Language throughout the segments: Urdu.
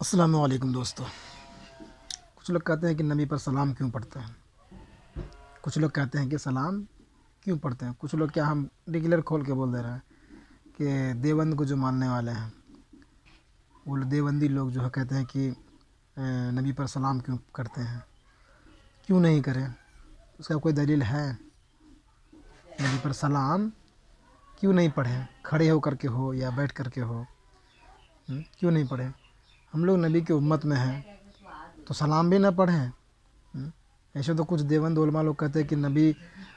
السلام علیکم دوستو۔ کچھ لوگ کہتے ہیں کہ نبی پر سلام کیوں پڑھتے ہیں، کچھ لوگ کہتے ہیں کہ سلام کیوں پڑھتے ہیں۔ کچھ لوگ کیا ہم ریگولر کھول کے بول دے رہے ہیں کہ دیوبند کو جو ماننے والے ہیں وہ دیوبندی لوگ جو ہے کہتے ہیں کہ نبی پر سلام کیوں کرتے ہیں، کیوں نہیں کریں، اس کا کوئی دلیل ہے؟ نبی پر سلام کیوں نہیں پڑھیں، کھڑے ہو کر کے ہو یا بیٹھ کر کے ہو، کیوں نہیں پڑھیں؟ ہم لوگ نبی کی امت میں ہیں تو سلام بھی نہ پڑھیں۔ ایسے تو کچھ دیوبند علماء لوگ کہتے ہیں کہ نبی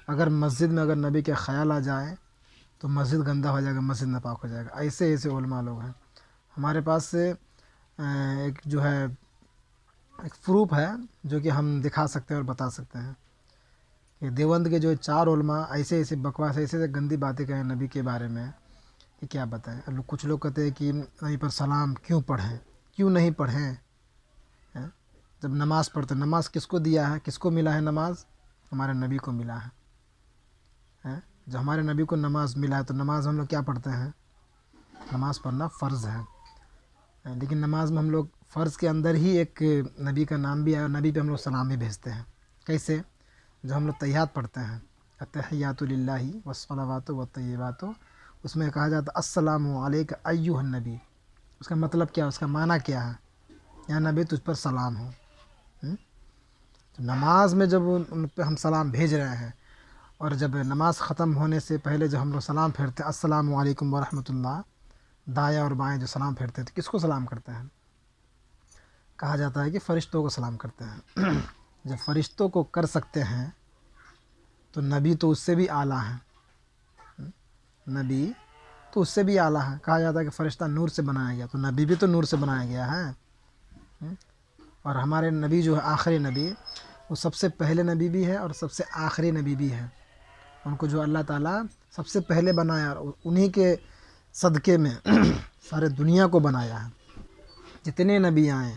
اگر مسجد میں اگر نبی کے خیال آ جائے تو مسجد گندہ ہو جائے گا، مسجد ناپاک ہو جائے گا۔ ایسے علماء لوگ ہیں۔ ہمارے پاس سے ایک جو ہے ایک پروف ہے جو کہ ہم دکھا سکتے ہیں اور بتا سکتے ہیں کہ دیوبند کے جو 4 علماء ایسے بکواس ایسے گندی باتیں کہیں نبی کے بارے میں کہ کیا بتائیں۔ کچھ لوگ کہتے ہیں کہ نبی پر سلام کیوں پڑھیں، کیوں نہیں پڑھیں؟ جب نماز پڑھتے، نماز کس کو دیا ہے، کس کو ملا ہے؟ نماز ہمارے نبی کو ملا ہے۔ جب ہمارے نبی کو نماز ملا ہے تو نماز ہم لوگ کیا پڑھتے ہیں؟ نماز پڑھنا فرض ہے، لیکن نماز میں ہم لوگ فرض کے اندر ہی ایک نبی کا نام بھی ہے اور نبی پہ ہم لوگ سلام بھی بھیجتے ہیں۔ کیسے؟ جو ہم لوگ تحیات پڑھتے ہیں، التحیات للہ والصلوات والطیبات، اس میں کہا جاتا ہے السلام علیک ایھا النبی۔ اس کا مطلب کیا، اس کا معنی کیا ہے؟ یا نبی تجھ پر سلام ہو۔ تو نماز میں جب ان پہ ہم سلام بھیج رہے ہیں اور جب نماز ختم ہونے سے پہلے جب ہم لوگ سلام پھیرتے ہیں السلام علیکم ورحمۃ اللہ، دائیں اور بائیں جو سلام پھیرتے ہیں تو کس کو سلام کرتے ہیں؟ کہا جاتا ہے کہ فرشتوں کو سلام کرتے ہیں۔ جب فرشتوں کو کر سکتے ہیں تو نبی تو اس سے بھی اعلیٰ ہیں، نبی تو اس سے بھی اعلیٰ ہے۔ کہا جاتا ہے کہ فرشتہ نور سے بنایا گیا، تو نبی بھی تو نور سے بنایا گیا ہے۔ اور ہمارے نبی جو ہے آخری نبی، وہ سب سے پہلے نبی بھی ہے اور سب سے آخری نبی بھی ہے۔ ان کو جو اللہ تعالیٰ سب سے پہلے بنایا اور انہی کے صدقے میں سارے دنیا کو بنایا ہے۔ جتنے نبی آئے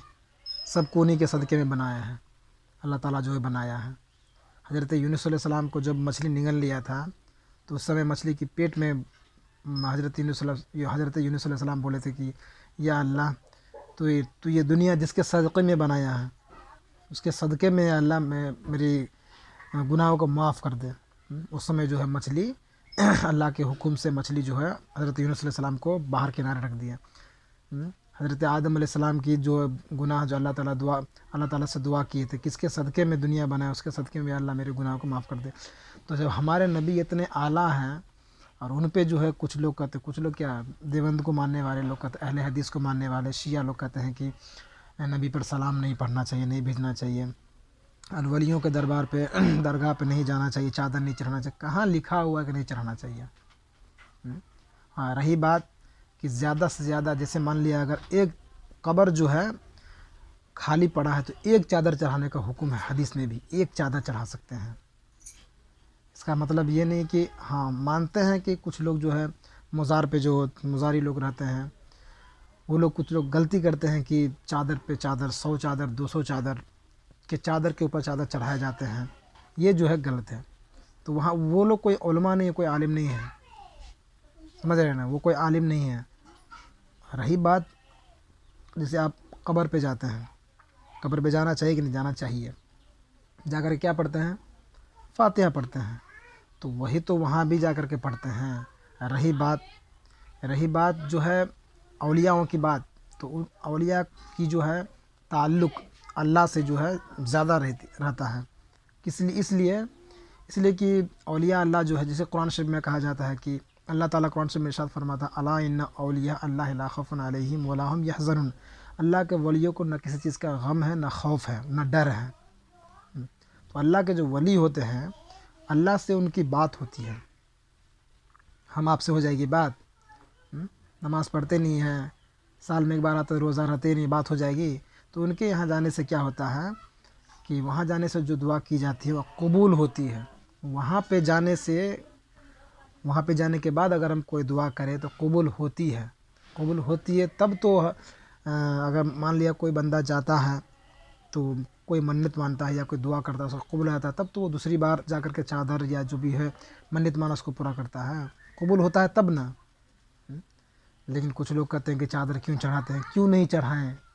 سب کو انہی کے صدقے میں بنایا ہے، اللہ تعالیٰ جو ہے بنایا ہے۔ حضرت یونس علیہ السلام کو جب مچھلی نگل لیا تھا تو اس سمے مچھلی کی پیٹ میں حضرت یونس علیہ السلام بولے تھے کہ یا اللہ تو یہ دنیا جس کے صدقے میں بنایا ہے اس کے صدقے میں یا اللہ میں میری گناہوں کو معاف کر دے۔ اس سمے جو ہے مچھلی اللہ کے حکم سے مچھلی جو ہے حضرت یونس علیہ السلام کو باہر کنارے رکھ دیا۔ حضرت آدم علیہ السلام کی جو گناہ جو اللہ تعالیٰ سے دعا کیے تھے، کس کے صدقے میں دنیا بنایا، اس کے صدقے میں اللہ میرے گناہوں کو معاف کر دے۔ تو جب ہمارے نبی اتنے اعلیٰ ہیں اور ان پہ جو ہے کچھ لوگ کہتے، کچھ لوگ کیا دیوبند کو ماننے والے لوگ کہتے، اہل حدیث کو ماننے والے شیعہ لوگ کہتے ہیں کہ نبی پر سلام نہیں پڑھنا چاہیے، نہیں بھیجنا چاہیے، اور ولیوں کے درگاہ پہ نہیں جانا چاہیے، چادر نہیں چڑھانا چاہیے۔ کہاں لکھا ہوا ہے کہ نہیں چڑھانا چاہیے؟ ہاں، رہی بات کہ زیادہ سے زیادہ جیسے مان لیا اگر ایک قبر جو ہے خالی پڑا ہے تو ایک چادر چڑھانے کا حکم ہے، حدیث میں بھی ایک چادر چڑھا سکتے ہیں۔ اس کا مطلب یہ نہیں کہ ہاں مانتے ہیں کہ کچھ لوگ جو ہے مزار پہ جو مزاری لوگ رہتے ہیں وہ لوگ کچھ لوگ غلطی کرتے ہیں کہ چادر پہ چادر، 100 چادر 200 چادر کہ چادر کے اوپر چادر چڑھائے جاتے ہیں، یہ جو ہے غلط ہے۔ تو وہاں وہ لوگ کوئی علماء نہیں ہے، کوئی عالم نہیں ہے، سمجھ رہے ہیں نا، وہ کوئی عالم نہیں ہے۔ رہی بات جیسے آپ قبر پہ جاتے ہیں، قبر پہ جانا چاہیے کہ نہیں جانا چاہیے؟ جا کر کیا پڑھتے ہیں؟ فاتحہ پڑھتے ہیں، تو وہی تو وہاں بھی جا کر کے پڑھتے ہیں۔ رہی بات جو ہے اولیاءوں کی بات، تو اولیاء کی جو ہے تعلق اللہ سے جو ہے زیادہ رہتا ہے۔ اس لیے کہ اولیاء اللہ جو ہے جسے قرآن شریف میں کہا جاتا ہے کہ اللہ تعالیٰ قرآن شریف میں ارشاد فرماتا ہے الا ان اولیاء اللہ لا خوف علیہم ولا هم یحزنون۔ اللہ کے ولیوں کو نہ کسی چیز کا غم ہے، نہ خوف ہے، نہ ڈر ہے۔ تو اللہ کے جو ولی ہوتے ہیں اللہ سے ان کی بات ہوتی ہے۔ ہم آپ سے ہو جائے گی بات؟ نماز پڑھتے نہیں ہیں، سال میں ایک بار آتا ہے، روزہ رہتے نہیں، بات ہو جائے گی؟ تو ان کے یہاں جانے سے کیا ہوتا ہے کہ وہاں جانے سے جو دعا کی جاتی ہے وہ قبول ہوتی ہے۔ وہاں پہ جانے کے بعد اگر ہم کوئی دعا کریں تو قبول ہوتی ہے تب تو اگر مان لیا کوئی بندہ جاتا ہے تو کوئی منت مانتا ہے یا کوئی دعا کرتا ہے اس کو قبول آتا ہے، تب تو وہ دوسری بار جا کر کے چادر یا جو بھی ہے منت مانا اس کو پورا کرتا ہے، قبول ہوتا ہے تب نا۔ لیکن کچھ لوگ کہتے ہیں کہ چادر کیوں چڑھاتے ہیں، کیوں نہیں چڑھائیں؟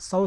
100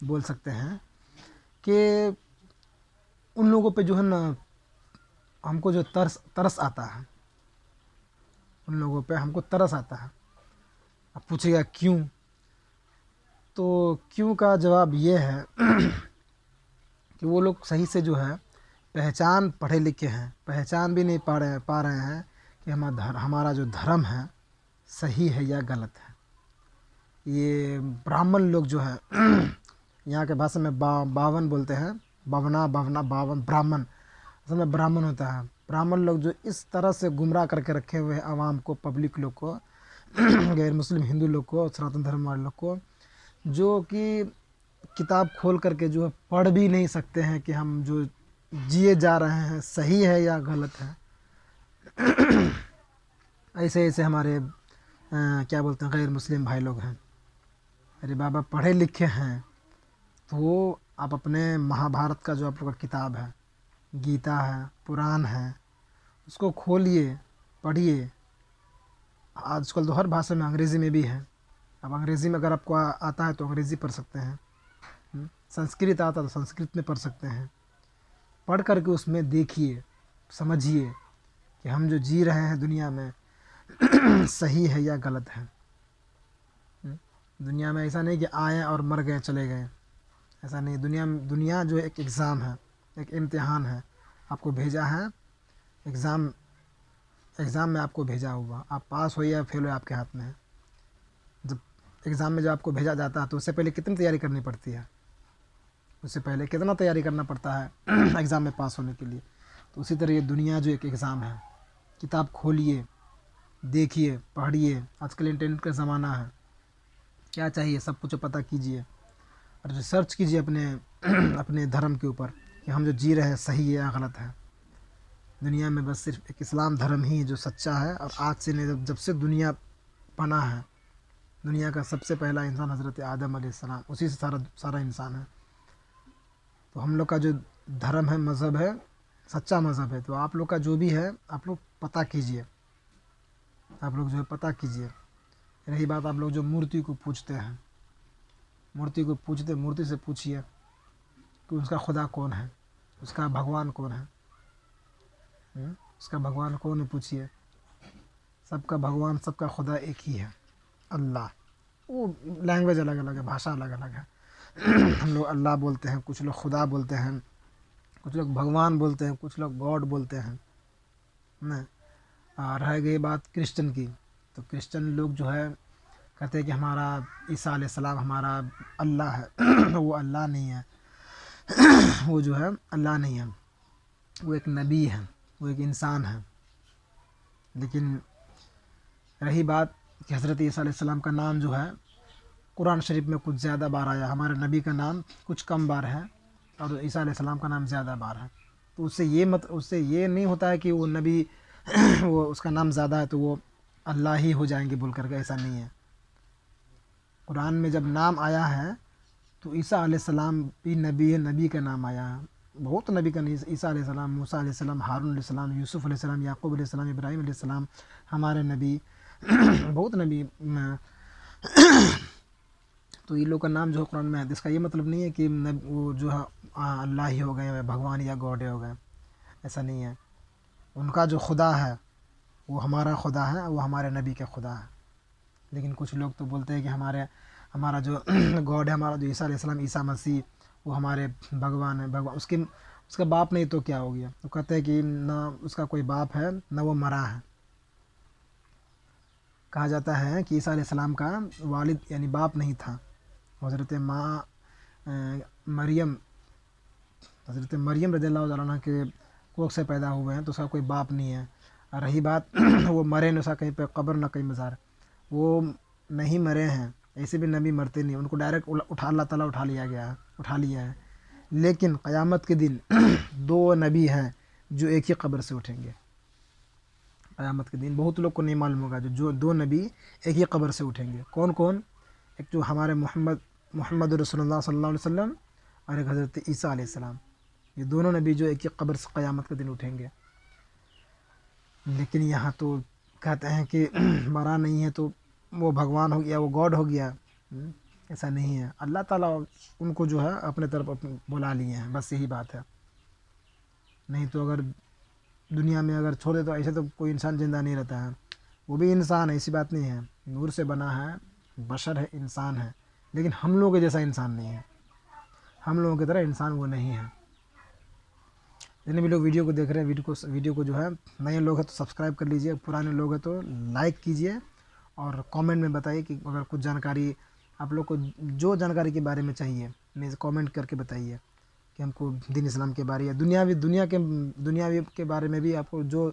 بول سکتے ہیں کہ ان لوگوں پہ جو ہے نا ہم کو جو ترس آتا ہے، ان لوگوں پہ ہم کو ترس آتا ہے۔ اب پوچھے گا کیوں؟ تو کیوں کا جواب یہ ہے کہ وہ لوگ صحیح سے جو ہے پہچان پڑھے لکھے ہیں، پہچان بھی نہیں پا رہے ہیں کہ ہمارا جو دھرم ہے صحیح ہے یا غلط ہے۔ یہ براہمن لوگ جو ہے یہاں کے بھاشا میں باون بولتے ہیں، باون براہمن، اصل میں براہمن ہوتا ہے۔ براہمن لوگ جو اس طرح سے گمراہ کر کے رکھے ہوئے ہیں عوام کو، پبلک لوگ کو، غیر مسلم ہندو لوگ کو، سناتن دھرم والے لوگ کو، جو کہ کتاب کھول کر کے جو ہے پڑھ بھی نہیں سکتے ہیں کہ ہم جو جیے جا رہے ہیں صحیح ہے یا غلط ہے۔ ایسے ایسے ہمارے کیا بولتے ہیں غیر مسلم بھائی لوگ ہیں۔ ارے بابا پڑھے لکھے ہیں تو وہ آپ اپنے مہا بھارت کا جو آپ لوگ کا کتاب ہے، گیتا ہے، پران ہے، اس کو کھولیے، پڑھیے۔ آج کل تو ہر بھاشا میں، انگریزی میں بھی ہے۔ اب انگریزی میں اگر آپ کو آتا ہے تو انگریزی پڑھ سکتے ہیں، سنسکرت آتا تو سنسکرت میں پڑھ سکتے ہیں۔ پڑھ کر کے اس میں دیکھیے، سمجھیے کہ ہم جو جی رہے ہیں دنیا میں صحیح ہے یا غلط ہے۔ دنیا میں ایسا نہیں کہ آئے اور مر گئے چلے گئے، ایسا نہیں۔ دنیا جو ایک ایگزام ہے، ایک امتحان ہے، آپ کو بھیجا ہے ایگزام میں آپ کو بھیجا ہوا، آپ پاس ہوئے یا فیل ہوئے آپ کے ہاتھ میں ہے۔ جب ایگزام میں جب آپ کو بھیجا جاتا ہے تو اس سے پہلے کتنی تیاری کرنی پڑتی ہے، اس سے پہلے کتنا تیاری کرنا پڑتا ہے ایگزام میں پاس ہونے کے لیے۔ تو اسی طرح یہ دنیا جو ایک ایگزام ہے، کتاب کھولیے، دیکھیے، پڑھیے۔ آج کل انٹرنیٹ کا زمانہ ہے، کیا چاہیے سب کچھ پتہ کیجیے اور ریسرچ کیجیے اپنے دھرم کے اوپر کہ ہم جو جی رہے ہیں صحیح ہے یا غلط ہے۔ دنیا میں بس صرف ایک اسلام دھرم ہی جو سچا ہے، اور آج سے نہیں، جب سے دنیا بنا ہے، دنیا کا سب سے پہلا انسان حضرت آدم علیہ السلام، اسی سے سارا انسان ہے۔ تو ہم لوگ کا جو دھرم ہے، مذہب ہے، سچا مذہب ہے۔ تو آپ لوگ کا جو بھی ہے آپ لوگ پتہ کیجیے، آپ لوگ جو ہے پتہ کیجیے۔ رہی بات آپ لوگ جو مورتی کو پوجتے ہیں، مورتی سے پوچھیے کہ اس کا خدا کون ہے، اس کا بھگوان کون ہے، اس کا بھگوان کون ہے پوچھیے۔ سب کا بھگوان، سب کا خدا ایک ہی ہے، اللہ۔ وہ لینگویج الگ الگ ہے، بھاشا الگ الگ ہے۔ ہم لوگ اللہ بولتے ہیں، کچھ لوگ خدا بولتے ہیں، کچھ لوگ بھگوان بولتے ہیں، کچھ لوگ گاڈ بولتے ہیں نا۔ اور رہ گئی بات کرسچن کی، تو کرسچن لوگ جو ہے کہتے ہیں کہ ہمارا عیسیٰ علیہ السلام ہمارا اللہ ہے۔ وہ اللہ نہیں ہے، وہ جو ہے اللہ نہیں ہے، وہ ایک نبی ہے، وہ ایک انسان ہے۔ لیکن رہی بات کہ حضرت عیسیٰ علیہ السلام کا نام جو ہے قرآن شریف میں کچھ زیادہ بار آیا، ہمارے نبی کا نام کچھ کم بار ہے اور عیسیٰ علیہ السلام کا نام زیادہ بار ہے۔ تو اس سے یہ نہیں ہوتا ہے کہ وہ نبی وہ اس کا نام زیادہ ہے تو وہ اللہ ہی ہو جائیں گے بول کر کے، ایسا نہیں ہے۔ قرآن میں جب نام آیا ہے تو عیسیٰ علیہ السلام بھی نبی ہے، نبی کا نام آیا ہے، بہت نبی کا نہیں، عیسیٰ علیہ السلام، موسیٰ علیہ السلام، ہارون علیہ السلام، یوسف علیہ السلام، یعقوب علیہ السلام، ابراہیم علیہ السلام، ہمارے نبی بہت نبی۔ تو یہ لوگ کا نام جو ہے قرآن میں ہے، اس کا یہ مطلب نہیں ہے کہ وہ جو ہے اللہ ہی ہو گئے، بھگوان یا گاڈ ہو گئے، ایسا نہیں ہے۔ ان کا جو خدا ہے وہ ہمارا خدا ہے، وہ ہمارے نبی کا خدا ہے۔ لیکن کچھ لوگ تو بولتے ہیں کہ ہمارا جو گاڈ ہے، ہمارا جو عیسیٰ علیہ السلام، عیسیٰ مسیح، وہ ہمارے بھگوان ہے۔ بھگوان اس کا باپ نہیں تو کیا ہو گیا؟ وہ کہتے ہیں کہ نہ اس کا کوئی باپ ہے نہ وہ مرا ہے۔ کہا جاتا ہے کہ عیسیٰ علیہ السلام کا والد یعنی باپ نہیں تھا، حضرت مریم رضی اللہ عنہ کے کوکھ سے پیدا ہوئے ہیں، تو اس کا کوئی باپ نہیں ہے۔ اور رہی بات وہ مرے نہ، اس کا کہیں پہ قبر نہ کہیں مزار، وہ نہیں مرے ہیں، ایسے بھی نبی مرتے نہیں، ان کو ڈائریکٹ اللہ تعالیٰ اٹھا لیا ہے۔ لیکن قیامت کے دن دو نبی ہیں جو ایک ہی قبر سے اٹھیں گے۔ قیامت کے دن بہت لوگ کو نہیں معلوم ہوگا، جو دو نبی ایک ہی قبر سے اٹھیں گے۔ کون کون؟ ایک جو ہمارے محمد رسول اللہ صلی اللہ علیہ وسلم، اور ایک حضرت عیسیٰ علیہ السلام۔ یہ دونوں نبی جو ایک ہی قبر سے قیامت کے دن اٹھیں گے۔ لیکن یہاں تو کہتے ہیں کہ مرا نہیں ہے تو وہ بھگوان ہو گیا، وہ گاڈ ہو گیا۔ ایسا نہیں ہے. اللہ تعالیٰ ان کو جو ہے اپنے طرف بلا لیے ہیں، بس یہی بات ہے. نہیں تو اگر دنیا میں اگر چھوڑے تو ایسے تو کوئی انسان زندہ نہیں رہتا ہے. وہ بھی انسان ہے، ایسی بات نہیں ہے، نور سے بنا ہے، بشر ہے، انسان ہے، لیکن ہم لوگوں کے جیسا انسان نہیں ہے. ہم لوگوں کی طرح انسان وہ نہیں ہے. جتنے بھی لوگ ویڈیو کو دیکھ رہے ہیں، ویڈیو کو جو ہے نئے لوگ ہیں تو سبسکرائب کر لیجئے، پرانے لوگ ہیں تو لائک کیجئے، اور کامنٹ میں بتائیے کہ اگر کچھ جانکاری آپ لوگ کو جو جانکاری کے بارے میں چاہیے کامنٹ کر کے بتائیے کہ ہم کو دین اسلام کے بارے یا دنیاوی کے بارے میں بھی آپ کو جو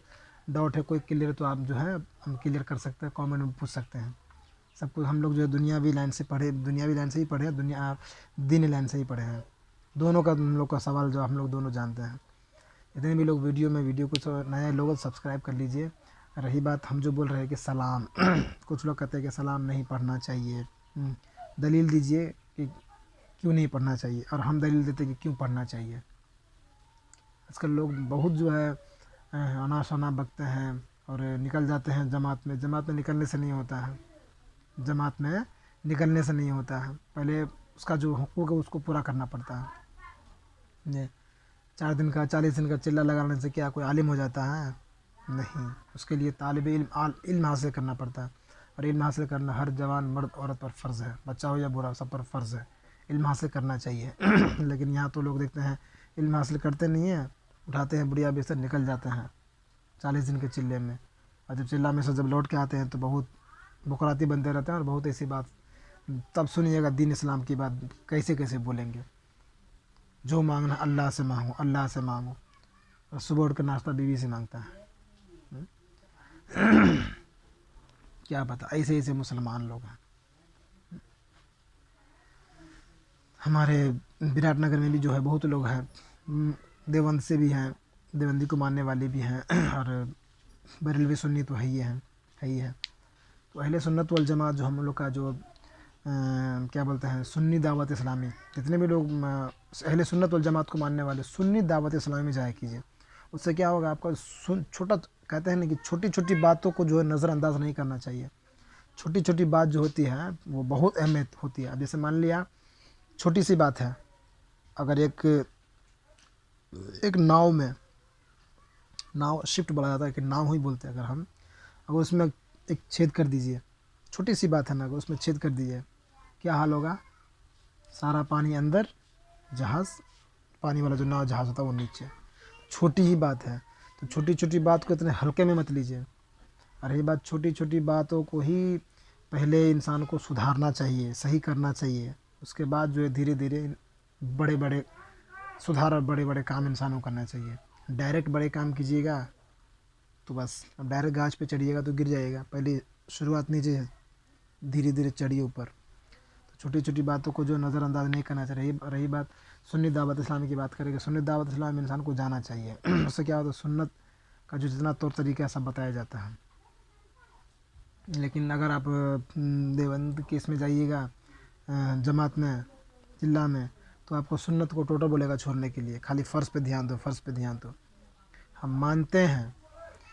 ڈاؤٹ ہے کوئی کلیئر تو آپ جو ہے ہم کلیئر کر سکتے ہیں، کامنٹ میں پوچھ سکتے ہیں. سب کچھ ہم لوگ جو ہے دنیاوی لائن سے ہی پڑھے دینی لائن سے ہی پڑھے ہیں. دونوں کا ہم لوگ کا سوال جو ہم لوگ دونوں جانتے ہیں. جتنے بھی لوگ ویڈیو کو نئے لوگ سبسکرائب کر لیجئے. رہی بات ہم جو بول رہے ہیں کہ سلام کچھ لوگ کہتے ہیں کہ سلام نہیں پڑھنا چاہیے. دلیل دیجئے کہ کیوں نہیں پڑھنا چاہیے، اور ہم دلیل دیتے ہیں کہ کیوں پڑھنا چاہیے. آج کل لوگ بہت جو ہے انا شنا بکتے ہیں اور نکل جاتے ہیں جماعت میں نکلنے سے نہیں ہوتا ہے. جماعت میں نکلنے سے نہیں ہوتا ہے، پہلے اس کا جو حقوق ہے اس کو پورا کرنا پڑتا ہے. 4 دن کا 40 دن کا چلہ لگانے سے کیا کوئی عالم ہو جاتا ہے؟ نہیں. اس کے لیے طالب علم حاصل کرنا پڑتا ہے، اور علم حاصل کرنا ہر جوان مرد عورت پر فرض ہے، بچہ ہو یا بوڑھا سب پر فرض ہے. علم حاصل کرنا چاہیے. لیکن یہاں تو لوگ دیکھتے ہیں علم حاصل کرتے نہیں ہیں، اٹھاتے ہیں بڑھیا بستر نکل جاتے ہیں 40 دن کے چلے میں، اور جب چلہ میں سے جب لوٹ کے آتے ہیں تو بہت بکراتی بنتے رہتے ہیں، اور بہت ایسی بات. تب سنیے گا دین اسلام کی بات کیسے کیسے بولیں گے. جو مانگنا اللہ سے مانگو، اللہ سے مانگو، اور صبح اٹھ کر ناشتہ بیوی سے مانگتا ہے. کیا پتہ ایسے مسلمان لوگ ہیں. ہمارے وراٹ نگر میں بھی جو ہے بہت لوگ ہیں، دیوبند سے بھی ہیں، دیوبندی کو ماننے والے بھی ہیں، اور بریلوی سنی تو ہے ہی ہے. تو اہل سنت والجماعت جو ہم لوگ کا جو کیا بولتے ہیں سنی دعوت اسلامی، جتنے بھی لوگ اہل سنت والجماعت کو ماننے والے سنی دعوت اسلامی میں جایا کیجیے. اس سے کیا ہوگا آپ کا چھوٹا کہتے ہیں نا کہ چھوٹی چھوٹی باتوں کو جو ہے نظر انداز نہیں کرنا چاہیے. چھوٹی چھوٹی بات جو ہوتی ہے وہ بہت اہمیت ہوتی ہے. اب جیسے مان لیا چھوٹی سی بات ہے، اگر ایک ناؤ شفٹ بولا جاتا ہے کہ ناؤ ہی بولتے ہیں، اگر اس میں ایک چھید کر دیجئے، چھوٹی سی بات ہے نا، اگر اس میں چھید کر دیجئے کیا حال ہوگا؟ سارا پانی اندر، جہاز پانی والا جو ناؤ جہاز ہوتا ہے وہ نیچے. چھوٹی ہی بات ہے، تو چھوٹی چھوٹی بات کو اتنے ہلکے میں مت لیجئے. اور یہ بات چھوٹی چھوٹی باتوں کو ہی پہلے انسان کو سدھارنا چاہیے، صحیح کرنا چاہیے. اس کے بعد جو ہے دھیرے دھیرے بڑے بڑے سدھار اور بڑے بڑے کام انسان کو کرنا چاہیے. ڈائریکٹ بڑے کام کیجیے گا تو بس اب ڈائریکٹ گاچھ پہ چڑھیے گا تو گر جائے گا. پہلے شروعات نیچے ہے، دھیرے دھیرے چڑھیے اوپر. تو چھوٹی چھوٹی باتوں کو جو نظر انداز نہیں کرنا چاہیے. رہی بات سنی دعوت اسلامی کی بات کریں کہ سنی دعوت اسلامی میں انسان کو جانا چاہیے. اس سے کیا ہوتا ہے سنت کا جو جتنا طور طریقہ ہے سب بتایا جاتا ہے. لیکن اگر آپ دیوبند کے اس میں جائیے گا جماعت میں چلہ میں، تو آپ کو سنت کو ٹوٹل بولے گا چھوڑنے کے لیے. خالی فرض پہ دھیان دو، فرض پہ دھیان دو. ہم مانتے ہیں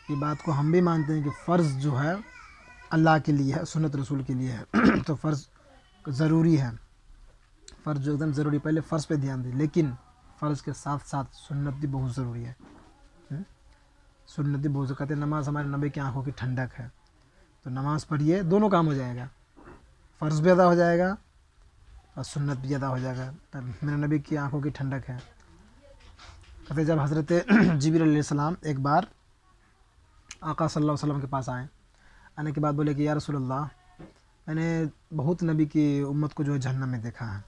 یہ بات کو، ہم بھی مانتے ہیں کہ فرض جو ہے اللہ کے لیے ہے، سنت رسول کے لیے ہے. تو فرض ضروری ہے، فرض جو ایک دم ضروری، پہلے فرض پہ دھیان دیں. لیکن فرض کے ساتھ ساتھ سنت بھی بہت ضروری ہے. سنت بھی بہت ضروری. کہتے ہیں نماز ہمارے نبی کی آنکھوں کی ٹھنڈک ہے. تو نماز پڑھیے، دونوں کام ہو جائے گا، فرض بھی ادا ہو جائے گا اور سنت بھی ادا ہو جائے گا. میرے نبی کی آنکھوں کی ٹھنڈک ہے. کہتے جب حضرت جبریل علیہ السلام ایک بار آقا صلی اللہ علیہ وسلم کے پاس آنے کے بعد بولے کہ یا رسول اللہ، میں نے بہت نبی کی امت کو جو ہے جہنم میں دیکھا ہے.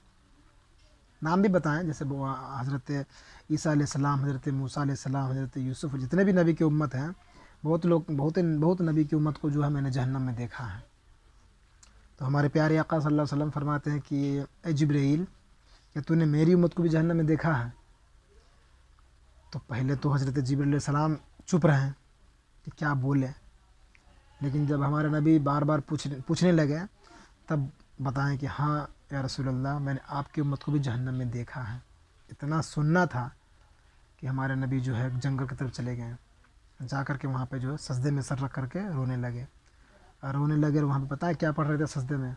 نام بھی بتائیں، جیسے حضرت عیسیٰ علیہ السلام، حضرت موسیٰ علیہ السلام، حضرت یوسف، جتنے بھی نبی کی امت ہیں، بہت نبی کی امت کو جو ہے میں نے جہنم میں دیکھا ہے. تو ہمارے پیارے آقا صلی اللہ علیہ وسلم فرماتے ہیں کہ اے جبرائیل، کیا تو نے میری امت کو بھی جہنم میں دیکھا ہے؟ تو پہلے تو حضرت جبرائیل علیہ السلام چپ رہے کہ کیا بولے. لیکن جب ہمارے نبی بار بار پوچھنے لگے تب بتائیں کہ ہاں یا رسول اللہ، میں نے آپ کی امت کو بھی جہنم میں دیکھا ہے. اتنا سننا تھا کہ ہمارے نبی جو ہے جنگل کی طرف چلے گئے. جا کر کے وہاں پہ جو ہے سجدے میں سر رکھ کر کے رونے لگے. اور وہاں پہ پتہ ہے کیا پڑھ رہے تھے سجدے میں؟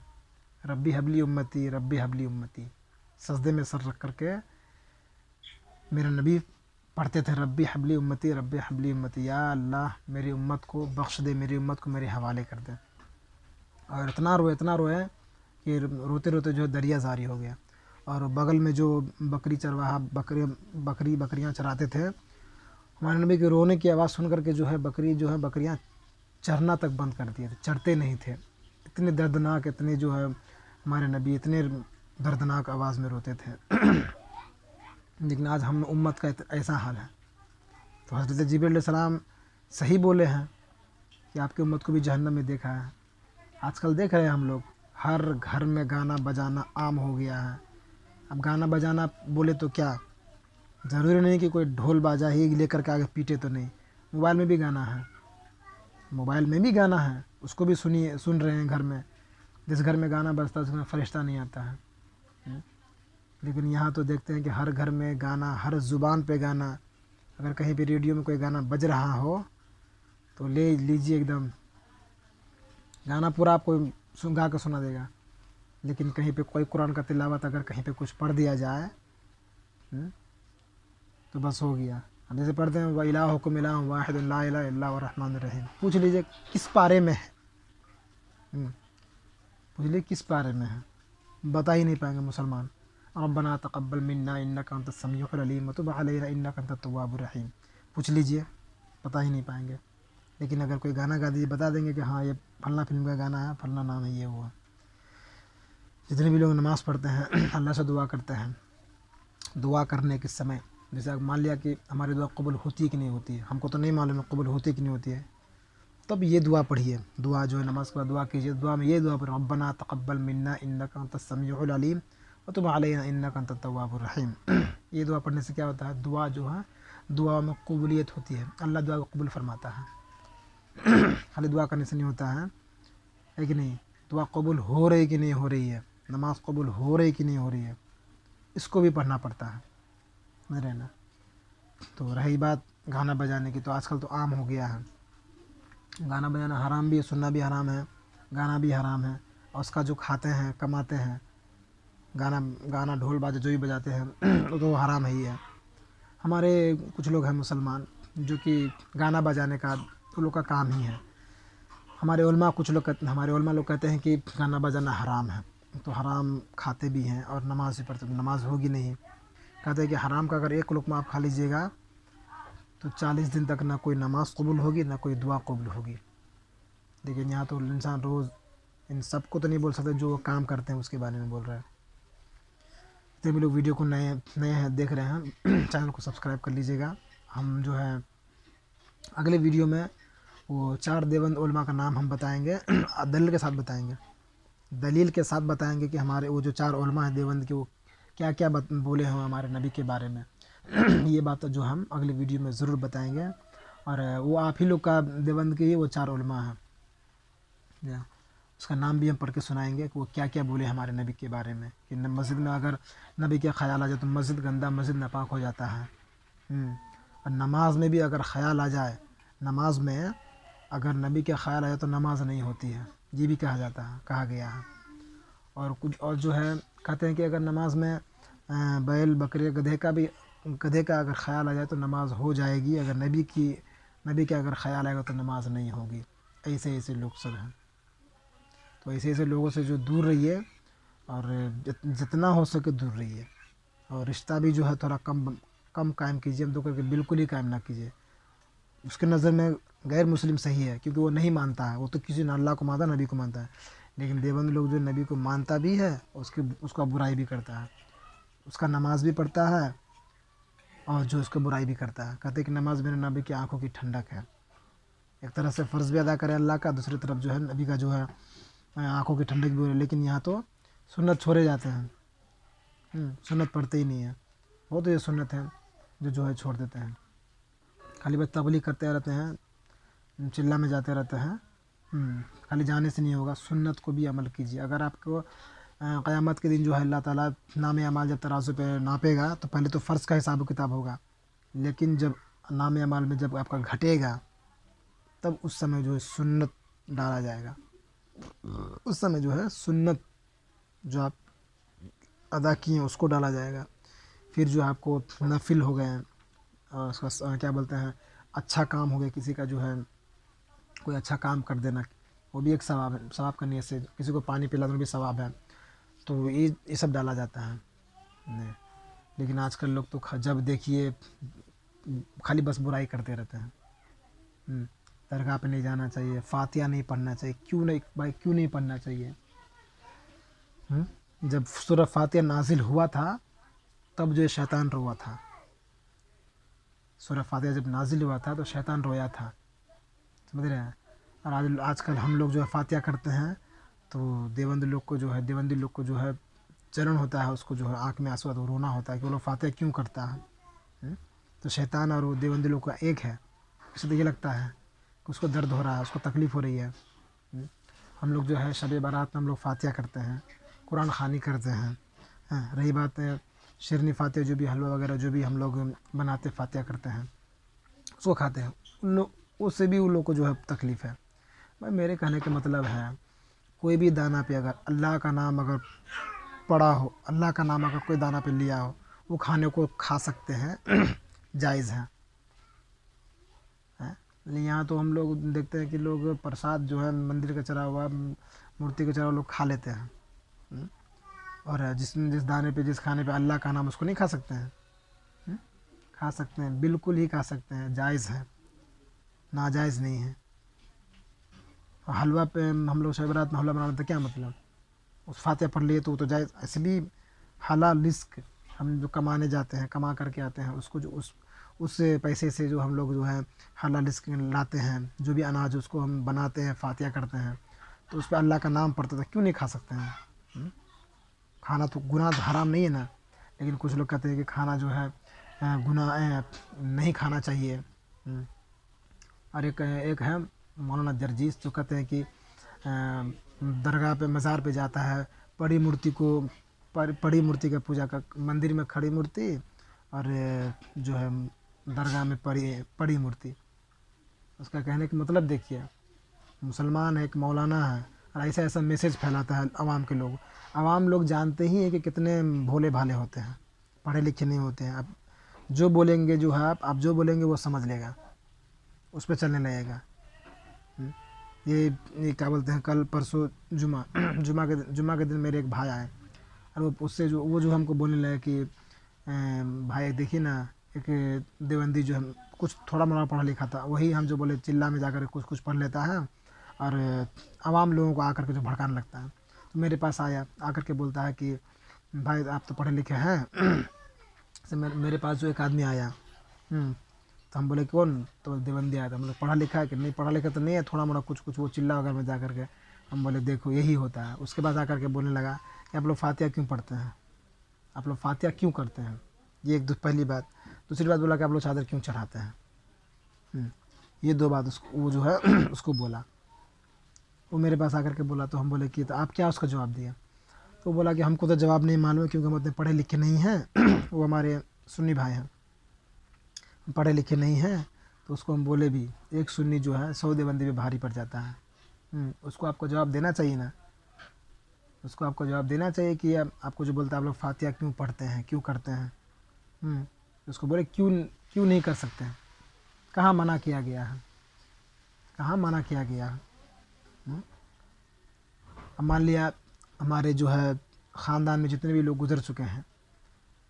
ربی حبلی امتی، ربی حبلی امتی، سجدے میں سر رکھ کر کے میرے نبی پڑھتے تھے ربی حبلی امتی، ربی حبلی امتی، یا اللہ میری امت کو بخش دے، میری امت کو میرے حوالے کر دے۔ اور اتنا روئے کہ روتے روتے جو ہے دریا زاری ہو گیا۔ اور بغل میں جو بکری چرواہا بکریاں چراتے تھے، ہمارے نبی کے رونے کی آواز سن کر کے جو ہے بکریاں چرنا تک بند کر دیے تھے، چرتے نہیں تھے۔ اتنے دردناک، اتنے جو ہے ہمارے نبی اتنے دردناک آواز میں روتے تھے۔ لیکن آج ہم امت کا ایسا حال ہے۔ تو حضرت جبریل علیہ السلام صحیح بولے ہیں کہ آپ کی امت کو بھی جہنم میں دیکھا ہے۔ آج کل دیکھ رہے ہیں ہم لوگ ہر گھر میں گانا بجانا عام ہو گیا ہے۔ اب گانا بجانا بولے تو کیا ضروری نہیں کہ کوئی ڈھول باجا ہی لے کر کے آگے پیٹے تو نہیں، موبائل میں بھی گانا ہے، موبائل میں بھی گانا ہے، اس کو بھی سن رہے ہیں گھر میں۔ جس گھر میں گانا بجتا ہے اس میں فرشتہ نہیں آتا ہے۔ لیکن یہاں تو دیکھتے ہیں کہ ہر گھر میں گانا، ہر زبان پہ گانا۔ اگر کہیں پہ ریڈیو میں کوئی گانا بج رہا ہو تو لے لیجیے، ایک دم گانا پورا آپ کو گا کے سنا دے گا۔ لیکن کہیں پہ کوئی قرآن کا تلاوت اگر کہیں پہ کچھ پڑھ دیا جائے تو بس ہو گیا۔ ہم جیسے پڑھتے ہیں وَإِلَٰهُكُمْ إِلَٰهٌ وَاحِدٌ لَا إِلَٰهَ إِلَّا هُوَ الرَّحْمَٰنُ الرَّحِيمُ، پوچھ لیجیے کس پارے میں ہے، پوچھ لیجیے کس پارے میں ہے، بتا ہی نہیں پائیں گے مسلمان۔ ربنا تقبل منا انک انت السمیع العلیم وتب علینا انک انت التواب الرحیم، پوچھ لیجیے، بتا ہی نہیں پائیں گے۔ لیکن اگر کوئی گانا گا دیجیے بتا دیں گے کہ ہاں یہ فلاں فلم کا گانا ہے، فلاں نام ہے، یہ ہوا۔ جتنے بھی لوگ نماز پڑھتے ہیں اللہ سے دعا کرتے ہیں، دعا کرنے کے سمے جیسے اب مان لیا کہ ہماری دعا قبول ہوتی ہے کہ نہیں ہوتی ہے، ہم کو تو نہیں معلوم ہے قبول ہوتی ہے کہ نہیں ہوتی ہے، تب یہ دعا پڑھیے، دعا جو ہے نماز کے بعد دعا کیجیے، دعا میں یہ دعا پڑھیں ربنا تقبل منا انک انت السمیع العلیم وتب علینا انک انت التواب الرحیم۔ یہ دعا پڑھنے سے کیا ہوتا ہے، دعا جو ہے دعا میں قبولیت ہوتی ہے، اللہ دعا کو قبول فرماتا ہے۔ خالی دعا کرنے سے نہیں ہوتا ہے کہ نہیں، دعا قبول ہو رہی کہ نہیں ہو رہی ہے، نماز قبول ہو رہی کہ نہیں ہو رہی ہے، اس کو بھی پڑھنا پڑتا ہے، سمجھ رہے ہیں نا۔ تو رہی بات گانا بجانے کی، تو آج کل تو عام ہو گیا ہے، گانا بجانا حرام بھی ہے، سننا بھی حرام ہے، گانا بھی حرام ہے، اور اس کا جو کھاتے ہیں کماتے ہیں، گانا ڈھول باجا جو بھی بجاتے ہیں وہ تو حرام ہی ہے۔ ہمارے کچھ لوگ ہیں مسلمان جو کہ گانا بجانے کا ان لوگ کا کام ہی ہے۔ ہمارے علماء لوگ کہتے ہیں کہ گانا بجانا حرام ہے، تو حرام کھاتے بھی ہیں اور نماز بھی پڑھتے ہیں، نماز ہوگی نہیں۔ کہتے ہیں کہ حرام کا اگر ایک لقمہ آپ کھا لیجیے گا تو 40 دن تک نہ کوئی نماز قبول ہوگی نہ کوئی دعا قبول ہوگی۔ لیکن یہاں تو انسان روز ان سب کو تو نہیں بول سکتے، جو وہ کام کرتے ہیں اس کے بارے میں بول رہا ہے۔ جتنے بھی لوگ ویڈیو کو نئے ہیں دیکھ رہے ہیں چینل کو سبسکرائب کر لیجیے گا۔ ہم جو ہے اگلے ویڈیو میں وہ 4 دیوبند علماء کا نام ہم بتائیں گے، دلیل کے ساتھ بتائیں گے، دلیل کے ساتھ بتائیں گے کہ ہمارے وہ جو 4 علماء ہیں دیوبند کے، وہ کیا کیا بولے ہیں ہمارے نبی کے بارے میں۔ یہ بات جو ہم اگلے ویڈیو میں ضرور بتائیں گے، اور وہ آپ ہی لوگ کا دیوبند کے ہی وہ 4 علماء ہیں، اس کا نام بھی ہم پڑھ کے سنائیں گے کہ وہ کیا کیا بولے ہمارے نبی کے بارے میں، کہ مسجد میں اگر نبی کا خیال آ جائے تو مسجد گندا، مسجد ناپاک ہو جاتا ہے۔ اور نماز میں بھی اگر خیال آ جائے، نماز میں اگر نبی کا خیال آ جائے تو نماز نہیں ہوتی ہے، یہ بھی کہا گیا ہے۔ اور کچھ اور جو ہے کہتے ہیں کہ اگر نماز میں بیل بکرے گدھے کا اگر خیال آ جائے تو نماز ہو جائے گی، اگر نبی کا اگر خیال آئے گا تو نماز نہیں ہوگی۔ ایسے لوگ سب ہیں، تو ایسے لوگوں سے جو دور رہیے، اور جتنا ہو سکے دور رہیے، اور رشتہ بھی جو ہے تھوڑا کم قائم کیجیے، تو کر کے بالکل ہی قائم نہ کیجیے۔ اس کے نظر میں غیر مسلم صحیح ہے کیونکہ وہ نہیں مانتا ہے، وہ تو کسی نے اللہ کو مانتا ہے، نبی کو مانتا ہے، لیکن دیوبند لوگ جو نبی کو مانتا بھی ہے اس کا برائی بھی کرتا ہے، اس کا نماز بھی پڑھتا ہے اور جو اس کا برائی بھی کرتا ہے۔ کہتے ہیں کہ نماز میرے نبی کی آنکھوں کی ٹھنڈک ہے، ایک طرح سے فرض بھی ادا کرے اللہ کا، دوسری طرف جو ہے نبی کا جو ہے آنکھوں کی ٹھنڈک بھی ہو رہی ہے۔ لیکن یہاں تو سنت چھوڑے جاتے ہیں، سنت پڑھتے ہی نہیں ہیں، وہ تو یہ سنت ہے جو ہے چھوڑ دیتے ہیں، خالی بس تبلیغ کرتے رہتے ہیں، چلہ میں جاتے رہتے ہیں، خالی جانے سے نہیں ہوگا، سنت کو بھی عمل کیجیے۔ اگر آپ کو قیامت کے دن جو ہے اللہ تعالیٰ نام اعمال جب ترازو پہ ناپے گا تو پہلے تو فرض کا حساب و کتاب ہوگا، لیکن جب نام اعمال میں جب آپ کا گھٹے گا تب اس سمے جو ہے سنت ڈالا جائے گا، اس سمے جو ہے سنت جو آپ ادا کیے ہیں اس کو ڈالا جائے گا. پھر جو آپ کو نفل ہو گئے ہیں اور اس کا کیا بولتے ہیں اچھا کام ہو گیا کسی کا جو ہے کوئی اچھا کام کر دینا وہ بھی ایک ثواب ہے. ثواب کا نیت سے کسی کو پانی پلا دینا بھی ثواب ہے. تو یہ سب ڈالا جاتا ہے. لیکن آج کل لوگ تو جب دیکھیے خالی بس برائی کرتے رہتے ہیں. درگاہ پہ نہیں جانا چاہیے, فاتحہ نہیں پڑھنا چاہیے. کیوں نہیں بھائی, کیوں نہیں پڑھنا چاہیے؟ جب سورہ فاتحہ نازل ہوا تھا تب جو شیطان روا تھا. سورہ فاتحہ جب نازل ہوا تھا تو شیطان رویا تھا, سمجھ رہے ہیں. اور آج کل ہم لوگ جو ہے فاتحہ کرتے ہیں تو دیوبندی لوگ کو جو ہے چلن ہوتا ہے, اس کو جو ہے آنکھ میں آنسو آتا ہے, رونا ہوتا ہے کہ وہ لوگ فاتحہ کیوں کرتا ہے. تو شیطان اور وہ دیوبندی لوگ کا ایک ہے. اسے تو یہ لگتا ہے کہ اس کو درد ہو رہا ہے, اس کو تکلیف ہو رہی ہے. ہم لوگ جو ہے شب برات میں ہم لوگ فاتحہ کرتے ہیں, قرآن خوانی کرتے ہیں. رہی بات ہے شیرنی فاتحہ جو بھی حلوہ وغیرہ جو بھی ہم لوگ بناتے فاتحہ کرتے ہیں اس کو کھاتے ہیں, اس سے بھی ان لوگ کو جو ہے تکلیف ہے. بھائی میرے کہنے کا مطلب ہے کوئی بھی دانہ پہ اگر اللہ کا نام اگر پڑا ہو, اللہ کا نام اگر کوئی دانہ پہ لیا ہو, وہ کھانے کو کھا سکتے ہیں, جائز ہے. یہاں تو ہم لوگ دیکھتے ہیں کہ لوگ پرساد جو ہے مندر کا چڑھا ہوا مورتی کا چڑھا ہوا لوگ کھا لیتے ہیں. اور جس دانے پہ جس کھانے پہ اللہ کا نام اس کو نہیں کھا سکتے ہیں؟ کھا سکتے ہیں, بالکل ہی کھا سکتے ہیں, جائز ہے, ناجائز نہیں ہے. حلوہ پہ ہم لوگ شب برات میں حلوہ بنا لیتے ہیں, کیا مطلب؟ اس فاتحہ پڑھ لیے تو وہ تو جائز. اس لیے حلال رزق ہم جو کمانے جاتے ہیں, کما کر کے آتے ہیں, اس کو جو اس پیسے سے جو ہم لوگ جو ہے حلال رزق لاتے ہیں, جو بھی اناج اس کو ہم بناتے ہیں فاتحہ کرتے ہیں تو اس پہ اللہ کا نام پڑھتے تھے, کیوں نہیں کھا سکتے ہیں؟ کھانا تو گناہ حرام نہیں ہے نا, لیکن کچھ لوگ کہتے ہیں کہ کھانا جو ہے گناہ نہیں کھانا چاہیے. اور ایک ہے مولانا جرجیس جو کہتے ہیں کہ درگاہ پہ مزار پہ جاتا ہے, پڑی مورتی کا پوجا کر, مندر میں کھڑی مورتی اور جو ہے درگاہ میں پڑی مورتی. اس کا کہنے کا مطلب دیکھیے, مسلمان ہے, ایک مولانا ہے, اور ایسا میسیج پھیلاتا ہے عوام لوگ جانتے ہی ہیں کہ کتنے بھولے بھالے ہوتے ہیں, پڑھے لکھے نہیں ہوتے ہیں. اب جو بولیں گے جو ہے آپ جو بولیں گے وہ سمجھ لے گا, اس پہ چلنے لگے گا. یہ کیا بولتے ہیں, کل پرسوں جمعہ کے دن میرے ایک بھائی آئے اور اس سے وہ جو ہم کو بولنے لگے کہ بھائی دیکھیے نا ایک دیوبندی جو ہم کچھ تھوڑا موڑا پڑھا لکھا تھا, وہی ہم جو بولے چلا میں جا کر کچھ پڑھ لیتا ہے اور عوام لوگوں کو آ کر کے جو بھڑکانے لگتا ہے. تو میرے پاس آ کر کے بولتا ہے کہ بھائی آپ تو پڑھے لکھے ہیں. میرے پاس جو ایک آدمی آیا, تو ہم بولے کون؟ تو دیوبندی آیا تھا. ہم بولے پڑھا لکھا ہے کہ نہیں؟ پڑھا لکھا تو نہیں ہے, تھوڑا موڑا کچھ وہ چلا وغیرہ میں جا کر کے. ہم بولے دیکھو یہی ہوتا ہے. اس کے بعد آ کر کے بولنے لگا کہ آپ لوگ فاتحہ کیوں پڑھتے ہیں, آپ لوگ فاتحہ کیوں کرتے ہیں؟ یہ پہلی بات. دوسری بات بولا کہ آپ لوگ چادر کیوں چڑھاتے ہیں. یہ دو بات وہ جو ہے اس کو بولا. وہ میرے پاس آ کر کے بولا تو ہم بولے کہ تو آپ کیا اس کا جواب دیا؟ تو بولا کہ ہم کو تو جواب نہیں معلوم ہے کیونکہ ہم اتنے پڑھے لکھے نہیں ہیں. وہ ہمارے سنی بھائی ہیں, پڑھے لکھے نہیں ہیں. تو اس کو ہم بولے بھی ایک سنی جو ہے 100 دیوبندی پہ بھاری پڑ جاتا ہے. اس کو آپ کو جواب دینا چاہیے نا, اس کو آپ کو جواب دینا چاہیے کہ آپ کو جو بولتا ہے آپ لوگ فاتحہ کیوں پڑھتے ہیں, کیوں کرتے ہیں. اس کو بولے کیوں نہیں کر سکتے ہیں؟ کہاں منع کیا گیا ہے, کہاں منع کیا گیا ہے؟ اب مان لیا ہمارے جو ہے خاندان میں جتنے بھی لوگ گزر چکے ہیں,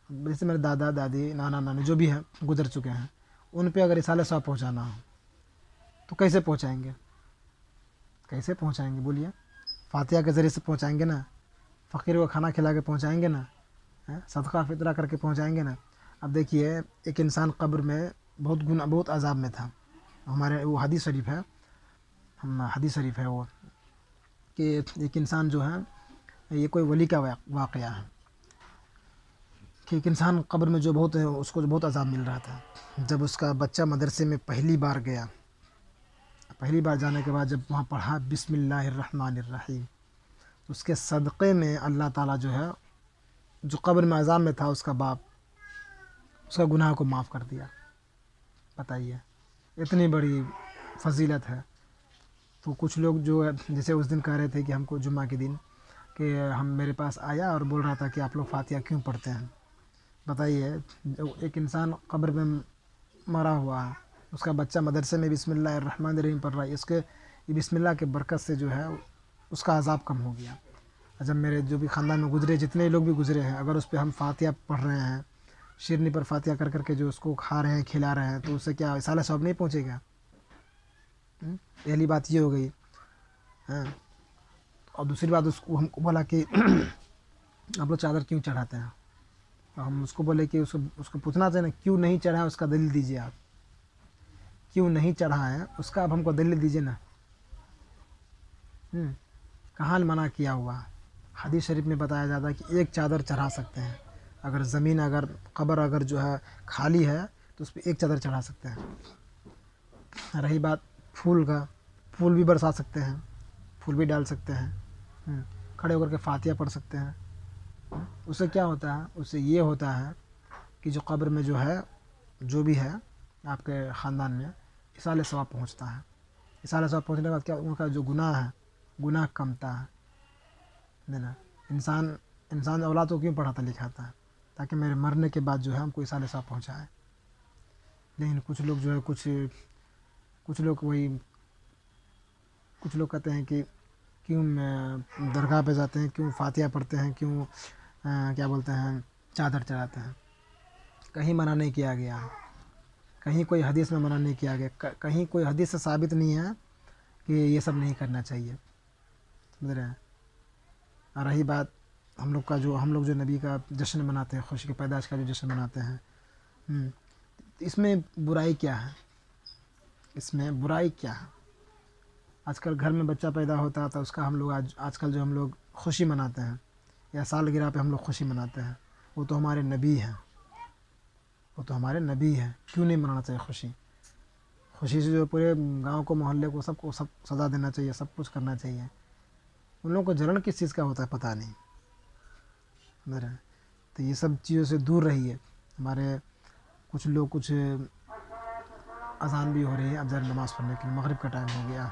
جیسے میرے دادا دادی نانا نانی جو بھی ہیں گزر چکے ہیں, ان پہ اگر رسالہ صاحب پہنچانا ہو تو کیسے پہنچائیں گے؟ کیسے پہنچائیں گے بولیے؟ فاتحہ کے ذریعے سے پہنچائیں گے نا, فقیر کو کھانا کھلا کے پہنچائیں گے نا, صدقہ فطرہ کر کے پہنچائیں گے نا. اب دیکھیے ایک انسان قبر میں بہت عذاب میں تھا. ہمارے وہ حدیث شریف ہے وہ کہ ایک انسان جو ہے, یہ کوئی ولی کا واقعہ ہے کہ ایک انسان قبر میں جو بہت ہے اس کو جو بہت عذاب مل رہا تھا. جب اس کا بچہ مدرسے میں پہلی بار گیا, پہلی بار جانے کے بعد جب وہاں پڑھا بسم اللہ الرحمن الرحیم, اس کے صدقے میں اللہ تعالیٰ جو ہے جو قبر میں عذاب میں تھا اس کا باپ, اس کا گناہ کو معاف کر دیا. بتائیے اتنی بڑی فضیلت ہے. تو کچھ لوگ جو ہے جیسے اس دن کہہ رہے تھے کہ ہم کو جمعہ کے دن کہ میرے پاس آیا اور بول رہا تھا کہ آپ لوگ فاتحہ کیوں پڑھتے ہیں. بتائیے ایک انسان قبر میں مرا ہوا ہے، اس کا بچہ مدرسے میں بسم اللہ الرحمن الرحیم پڑھ رہا ہے، اس کے یہ بسم اللہ کے برکت سے جو ہے اس کا عذاب کم ہو گیا. جب میرے جو بھی خاندان میں گزرے جتنے لوگ بھی گزرے ہیں، اگر اس پہ ہم فاتحہ پڑھ رہے ہیں، شیرنی پر فاتحہ کر کر کے جو اس کو کھا رہے ہیں کھلا رہے ہیں، تو اس سے کیا اصالہ ثواب نہیں پہنچے گا؟ پہلی بات یہ ہو گئی. ہاں، اور دوسری بات اس کو ہم کو بولا کہ آپ لوگ چادر کیوں چڑھاتے ہیں؟ تو ہم اس کو بولے کہ اس کو پوچھنا چاہیے نا، کیوں نہیں چڑھا ہے اس کا دلیل دیجیے. آپ کیوں نہیں چڑھا ہے اس کا اب ہم کو دلیل دیجیے نا. کہاں منع کیا ہوا؟ حدیث شریف میں بتایا جاتا ہے کہ ایک چادر چڑھا سکتے ہیں. اگر زمین قبر اگر جو ہے خالی ہے تو اس پہ ایک چادر چڑھا سکتے ہیں. رہی بات پھول کا، پھول بھی برسا سکتے ہیں، پھول بھی ڈال سکتے ہیں، کھڑے ہو کر کے فاتحہ پڑھ سکتے ہیں. اس سے کیا ہوتا ہے؟ اس سے یہ ہوتا ہے کہ جو قبر میں جو ہے جو بھی ہے آپ کے خاندان میں اصالہ ثواب پہنچتا ہے. اصالہ ثواب پہنچنے کے بعد کیا ان کا جو گناہ ہے گناہ کمتا ہے نا. انسان اولاد کو کیوں پڑھاتا لکھاتا ہے؟ تاکہ میرے مرنے کے بعد جو ہے ہم کو اصالہ ثواب پہنچائے. لیکن کچھ لوگ جو ہے کچھ لوگ کہتے ہیں کہ کیوں درگاہ پہ جاتے ہیں، کیوں فاتحہ پڑھتے ہیں، کیوں کیا بولتے ہیں چادر چڑھاتے ہیں. کہیں منع نہیں کیا گیا، کہیں کوئی حدیث میں منع نہیں کیا گیا، کہیں کوئی حدیث سے ثابت نہیں ہے کہ یہ سب نہیں کرنا چاہیے. سمجھ رہے ہیں؟ اور رہی بات ہم لوگ جو نبی کا جشن مناتے ہیں، خوشی کی پیدائش کا جو جشن مناتے ہیں، اس میں برائی کیا ہے؟ اس میں برائی کیا ہے؟ آج کل گھر میں بچہ پیدا ہوتا ہے تو اس کا ہم لوگ آج کل جو ہم لوگ خوشی مناتے ہیں یا سالگرہ پہ ہم لوگ خوشی مناتے ہیں، وہ تو ہمارے نبی ہیں. کیوں نہیں منانا چاہیے خوشی؟ خوشی سے جو پورے گاؤں کو محلے کو سب سزا دینا چاہیے، سب کچھ کرنا چاہیے. ان لوگوں کو جلن کس چیز کا ہوتا ہے پتہ نہیں. میرا تو یہ سب چیزوں سے دور رہیے. ہمارے کچھ اذان بھی ہو رہی ہے، اب ذرا نماز پڑھنے کے لیے مغرب کا ٹائم ہو گیا.